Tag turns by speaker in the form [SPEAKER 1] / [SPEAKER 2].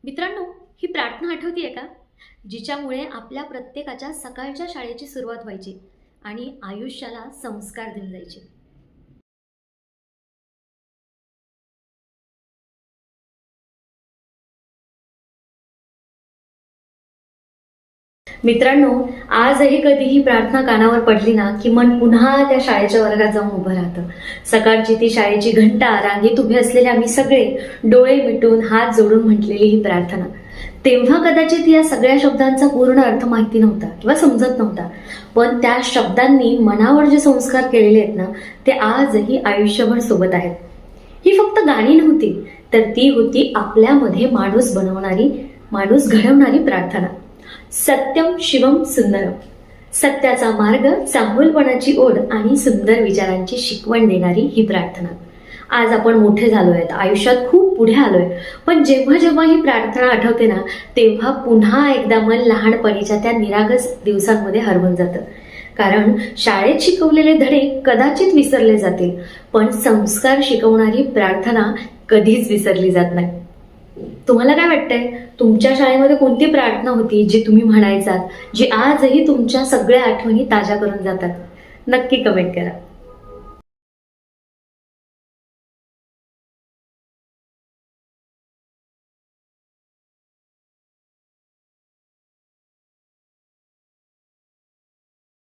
[SPEAKER 1] मित्रांनो, ही प्रार्थना आठवतीये का? जिच्यामुळे आपल्या प्रत्येकाच्या सकाळच्या शाळेची सुरुवात व्हायची आणि आयुष्याला संस्कार दिले जायचे. मित्रांनो, आजही कधी ही प्रार्थना कानावर पडली ना, की मन पुन्हा त्या शाळेच्या वर्गात जाऊन उभं राहतं. सकाळची ती शाळेची घंटा, रांगेत उभे असलेले आम्ही सगळे डोळे मिटून हात जोडून म्हटलेली ही प्रार्थना. तेव्हा कदाचित या सगळ्या शब्दांचा पूर्ण अर्थ माहिती नव्हता किंवा समजत नव्हता, पण त्या शब्दांनी मनावर जे संस्कार केलेले आहेत ना, ते आजही आयुष्यभर सोबत आहेत. ही फक्त गाणी नव्हती, तर ती होती आपल्यामध्ये माणूस बनवणारी, माणूस घडवणारी प्रार्थना. सत्यम शिवम सुंदरम. सत्याचा मार्ग, चांगुलपणाची ओढ आणि सुंदर विचारांची शिकवण देणारी ही प्रार्थना. आज आपण मोठे झालोय, आयुष्यात खूप पुढे आलोय, पण जेव्हा जेव्हा ही प्रार्थना आठवते ना, तेव्हा पुन्हा एकदा मन लहानपणीच्या त्या निरागस दिवसांमध्ये हरवून जातं. कारण शाळेत शिकवलेले धडे कदाचित विसरले जातील, पण संस्कार शिकवणारी प्रार्थना कधीच विसरली जात नाही. तुम्हाला काय वाटतंय? तुमच्या शाळेमध्ये कोणती प्रार्थना होती जी तुम्ही म्हणायचात, जी आजही तुमच्या सगळ्या आठवणी ताज्या करून जातात? नक्की कमेंट करा.